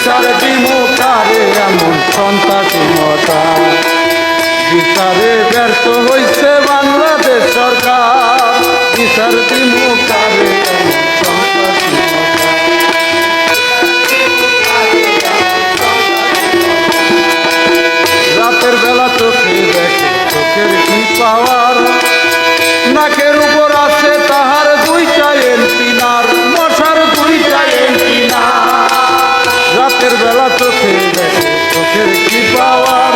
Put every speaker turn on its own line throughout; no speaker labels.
বিচার দিমু কারে এমন সন্ত্রাসীমতা, বিচারে ব্যর্থ হইছে বাংলাদেশ সরকার, বিচার দিমু কারে এমন সন্ত্রাসীমতা। রাতের বেলা চোখে দেখে চোখের কি পাওয়ার, নাকের উপর আছে তাহার দুইটা এন্টিনার, মশার দুইটা এন্টিনার। রাতের বেলা চোখে দেখে চোখের কি পাওয়ার,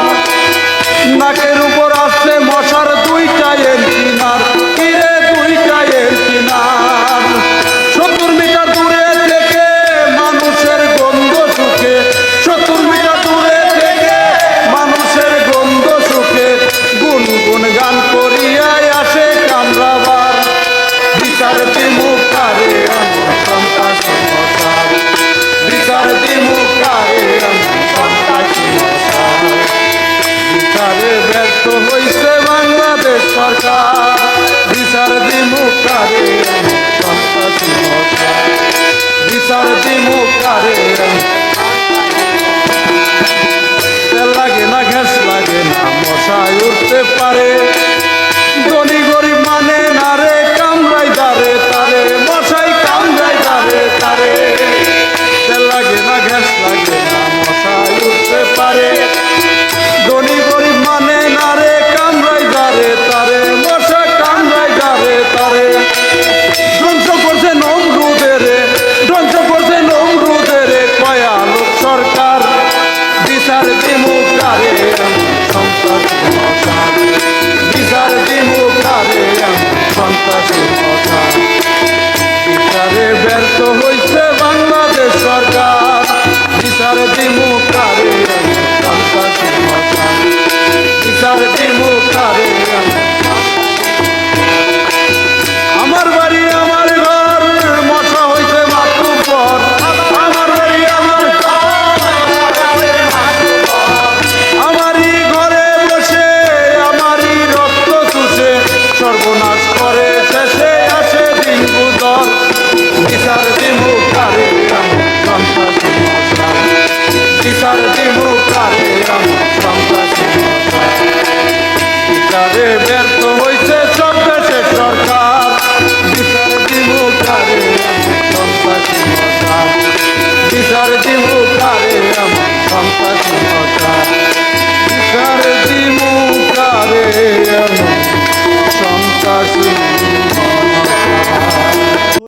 নাকের উপর আছে মশার দুইটা এন্টিনার, কিরে দুইটা এন্টিনার। 70 মিটার দূরে থেকে মানুষের গন্ধ সুখে, 70 মিটার দূরে থেকে মানুষের গন্ধ সুখে, গুনগুন গান করিয়ায় আসে কামরাবার। বিচার দিমু কারে এমন সন্ত্রাসীমতা, বিচার দিমু কারে এমন সন্ত্রাসীমতা। বিচারে ব্যর্থ হইছে বাংলাদেশ সরকার, বিচার দিমু কারে এমন সন্ত্রাসীমতা, বিচার দিমু কারে এমন। তেল লাগে না ঘ্যাস লাগে না মশায় উঠতে পারে, ধনী গরিব মানে না রে কামড়াই দারে তারে, মশাই কামড়াই দারে তারে। তেল লাগে না ঘ্যাস লাগে না মশায় উঠতে পারে, ধনী গরিব মানে না রে কামড়াই দারে তারে, মশা কামড়াই দারে তারে। ধ্বংস করছে নমরুদের, ধ্বংস করছে নমরুদের কয়া লোক সরকার, বিচার দিমু কারে এমন সন্ত্রাসীমতা, বিচার দিমু কারে এমন সন্ত্রাসীমতা। বিচারে ব্যর্থ হইছে বাংলাদেশ সরকার, বিচার দিমু কারে এমন সন্ত্রাসীমতা, বিচার দিমু কারে এমন। আমার বাড়ি আমার ঘর মশা হইছে মাতুব্বর, আমার বাড়ি আমার আমারই ঘরে বসে আমারই রক্ত চুষে সর্বনাশ করে শেষে আসে দিন বুদর। বিচার দিমু কারে এমন সন্ত্রাসীমতা, বিচার দিমু কারে এমন সন্ত্রাসীমতা। বিচারে ব্যর্থ হইছে সব দেশের সরকার, বিচার দিমু কারে এমন সন্ত্রাসীমতা, বিচার দিমু কারে এমন সন্ত্রাসীমতা, বিচার দিমু।